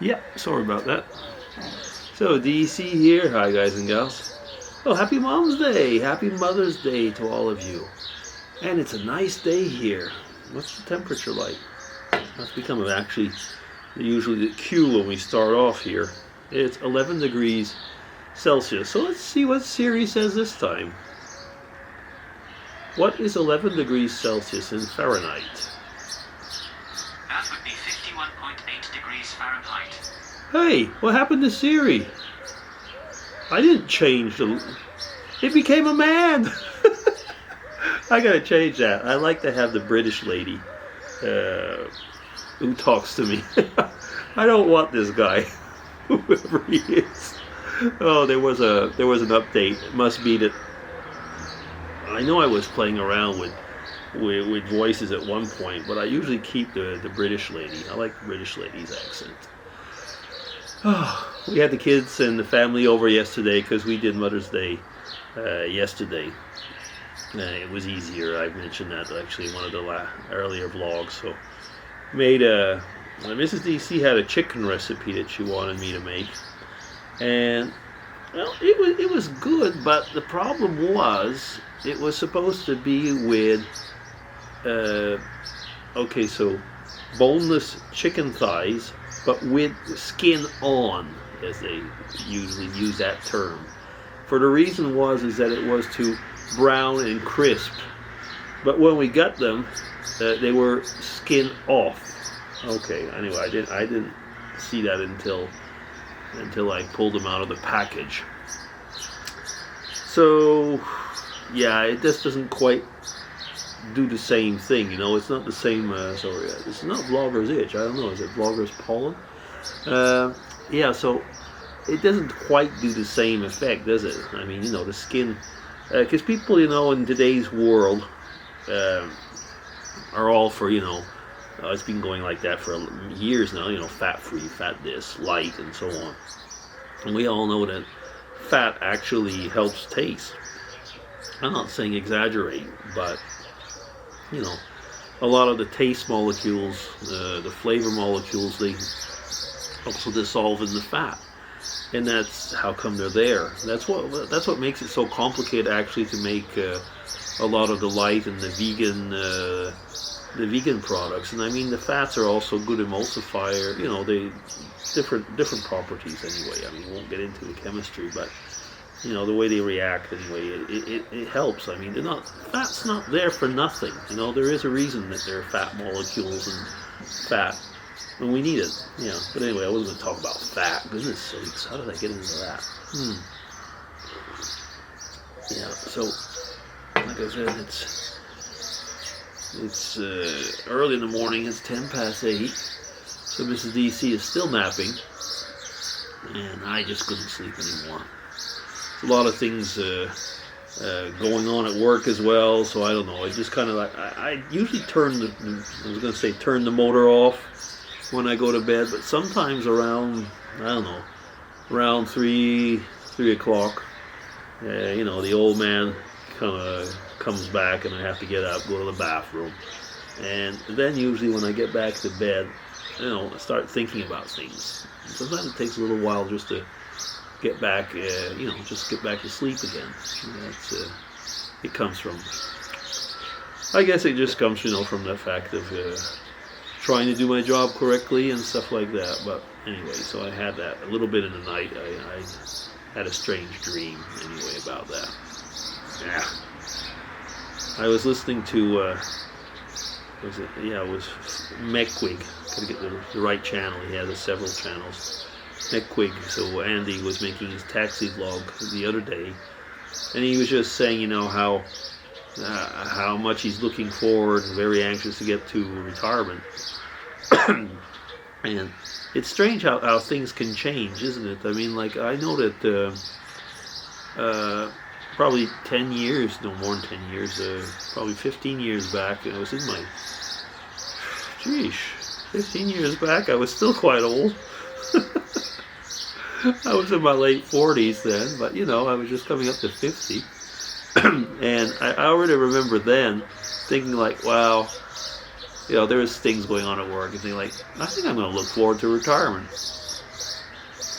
Yeah, sorry about that. So, DC here. Hi, guys and gals. Oh, happy Mom's Day! Happy Mother's Day to all of you. And it's a nice day here. What's the temperature like? That's become actually usually the cue when we start off here. It's 11 degrees Celsius. So let's see what Siri says this time. What is 11 degrees Celsius in Fahrenheit? That would be 51.8 degrees Fahrenheit. Hey, what happened to Siri? I didn't change the... It became a man! I gotta change that. I like to have the British lady who talks to me. I don't want this guy, whoever he is. Oh, there was an update. It must be that... I know I was playing around with voices at one point, but I usually keep the British lady. I like the British lady's accent. Oh, we had the kids and the family over yesterday because we did Mother's Day yesterday. It was easier. I mentioned that actually in one of the earlier vlogs. So made Mrs. DC had a chicken recipe that she wanted me to make, and well, it was good. But the problem was it was supposed to be with okay, so boneless chicken thighs, but with skin on, as they usually use that term. For the reason is that it was to brown and crisp, but when we got them, they were skin off. Okay, anyway, I didn't see that until I pulled them out of the package. So yeah, it just doesn't quite do the same thing, you know. It's not the same. Sorry, it's not Vlogger's itch. I don't know. Is it Vlogger's pollen? Yeah. So it doesn't quite do the same effect, does it? I mean, you know, the skin. Because people, you know, in today's world are all for, you know, it's been going like that for years now. You know, fat-free, fat this, light, and so on. And we all know that fat actually helps taste. I'm not saying exaggerate, but you know, a lot of the taste molecules, the flavor molecules, they also dissolve in the fat, and that's how come they're there. That's what makes it so complicated, actually, to make a lot of the light and the vegan products. And I mean, the fats are also good emulsifier. You know, they different properties anyway. I mean, we won't get into the chemistry, but you know, the way they react anyway, it helps. I mean, fat's not there for nothing. You know, there is a reason that there are fat molecules and fat when we need it. Yeah. But anyway, I wasn't going to talk about fat. Goodness sakes, how did I get into that? Yeah. So, like I said, it's early in the morning. It's 8:10. So Mrs. DC is still napping, and I just couldn't sleep anymore. A lot of things going on at work as well, so I don't know. I just kind of like I usually turn the motor off when I go to bed, but sometimes around around 3 o'clock, you know, the old man kind of comes back, and I have to get up, go to the bathroom, and then usually when I get back to bed, you know, I start thinking about things. Sometimes it takes a little while just to get back, you know, just get back to sleep again. That's it comes from. I guess it just comes, you know, from the fact of trying to do my job correctly and stuff like that. But anyway, so I had that a little bit in the night. I had a strange dream anyway about that. Yeah, I was listening to. It was Meckwig. Gotta get the right channel. He has several channels. Meckwig. So Andy was making his taxi vlog the other day, and he was just saying, you know, how much he's looking forward and very anxious to get to retirement. And it's strange how things can change, isn't it? I mean, like, I know that probably 10 years, no more than 10 years, probably 15 years back, I was in my, 15 years back, I was still quite old. I was in my late 40s then, but you know, I was just coming up to 50. And I already remember then thinking like, wow, you know, there was things going on at work and thinking like, I think I'm going to look forward to retirement.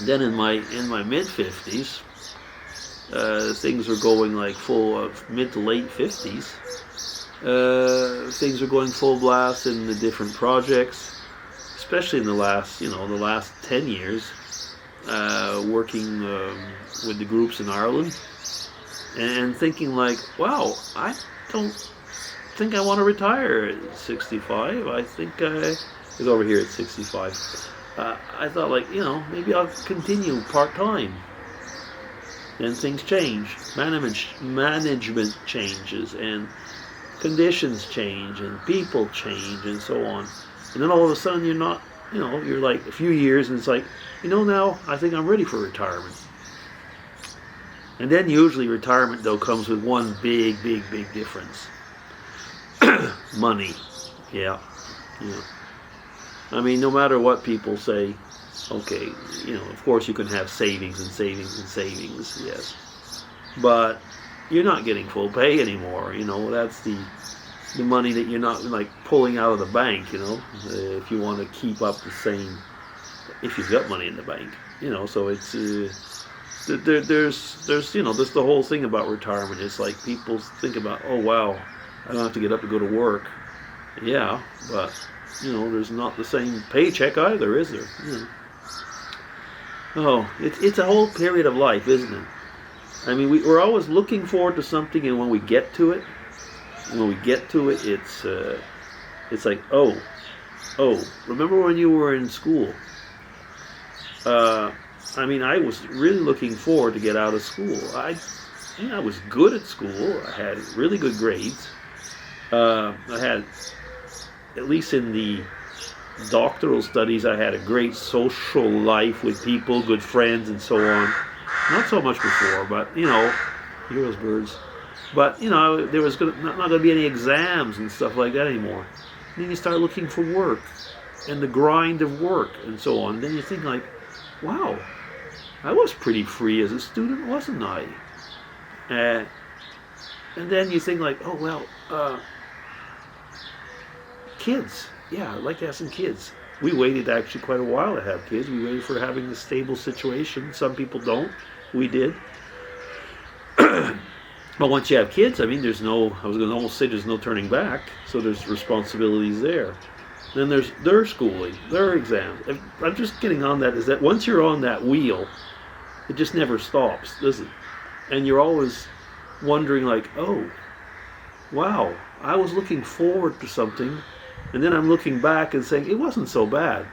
Then in my mid-50s, things were going like full of mid to late 50s. Things are going full blast in the different projects, especially in the last 10 years, working with the groups in Ireland, and thinking like, wow, I don't think I want to retire at 65. I think I was over here at 65. I thought like, maybe I'll continue part-time. Then things change. Management changes, and conditions change, and people change, and so on. And then all of a sudden you're not, you're like a few years, and it's like, now I think I'm ready for retirement. And then usually retirement, though, comes with one big difference. Money. Yeah. I mean, no matter what people say, okay, of course you can have savings and savings and savings, yes. But you're not getting full pay anymore, that's the money that you're not like pulling out of the bank, if you want to keep up the same, if you've got money in the bank, so it's, there's the whole thing about retirement. It's like people think about, oh wow, I don't have to get up to go to work. Yeah, but there's not the same paycheck either, is there? Oh, it's a whole period of life, isn't it? I mean, we're always looking forward to something, and when we get to it, it's like, oh, remember when you were in school? I mean, I was really looking forward to get out of school. I was good at school. I had really good grades. I had, at least in the doctoral studies, I had a great social life with people, good friends, and so on. Not so much before, but hear those birds. But there was not going to be any exams and stuff like that anymore. And then you start looking for work, and the grind of work, and so on. And then you think like, wow, I was pretty free as a student, wasn't I? And then you think like, oh well, kids. Yeah, I'd like to have some kids. We waited actually quite a while to have kids. We waited for having a stable situation. Some people don't. We did. But once you have kids, I mean, I was going to almost say there's no turning back. So there's responsibilities there. Then there's their schooling, their exams. I'm just getting on that, is that once you're on that wheel, it just never stops, does it? And you're always wondering like, oh, wow, I was looking forward to something, and then I'm looking back and saying it wasn't so bad.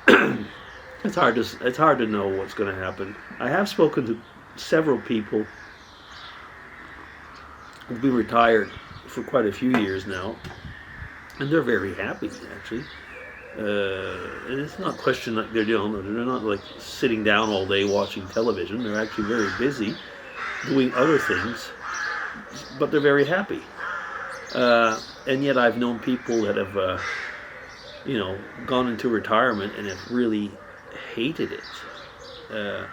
It's hard to know what's going to happen. I have spoken to several people who've been retired for quite a few years now, and they're very happy actually. And it's not a question like they're not like sitting down all day watching television. They're actually very busy doing other things, but they're very happy. And yet I've known people that have, gone into retirement and have really hated it.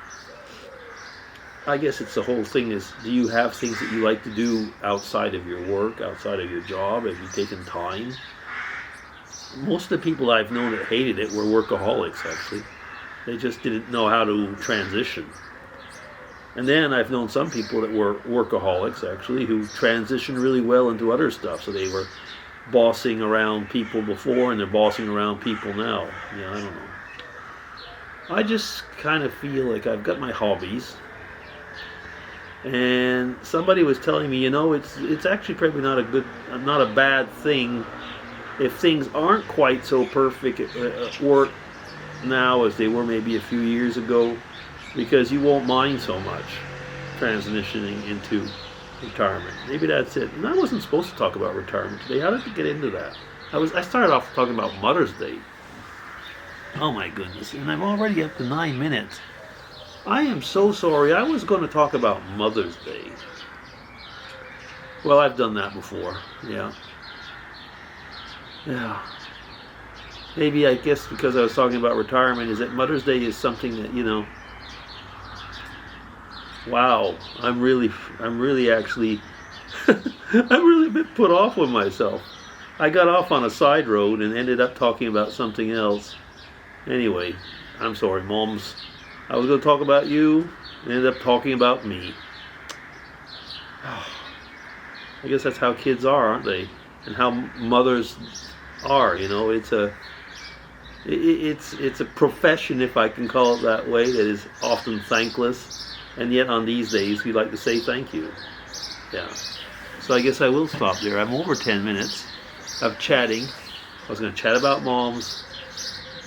I guess it's the whole thing is, do you have things that you like to do outside of your work, outside of your job? Have you taken time? Most of the people I've known that hated it were workaholics, actually. They just didn't know how to transition. And then I've known some people that were workaholics, actually, who transitioned really well into other stuff. So they were bossing around people before, and they're bossing around people now. Yeah, I don't know. I just kind of feel like I've got my hobbies. And somebody was telling me, it's actually probably not a bad thing if things aren't quite so perfect at work now as they were maybe a few years ago, because you won't mind so much transitioning into retirement. Maybe that's it. And I wasn't supposed to talk about retirement today. How did we get into that? I started off talking about Mother's Day. Oh my goodness, and I'm already up to 9 minutes. I am so sorry. I was going to talk about Mother's Day. Well, I've done that before. Yeah. Maybe, I guess because I was talking about retirement, is that Mother's Day is something that, wow, I'm really actually, I'm really a bit put off with myself. I got off on a side road and ended up talking about something else. Anyway, I'm sorry, moms. I was going to talk about you, and ended up talking about me. I guess that's how kids are, aren't they? And how mothers are. You know, it's a profession, if I can call it that way, that is often thankless, and yet on these days we like to say thank you. Yeah. So I guess I will stop there. I'm over 10 minutes of chatting. I was going to chat about moms.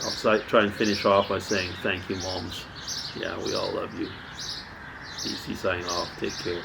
I'll try and finish off by saying thank you, moms. Yeah, we all love you. DC signing off. Take care.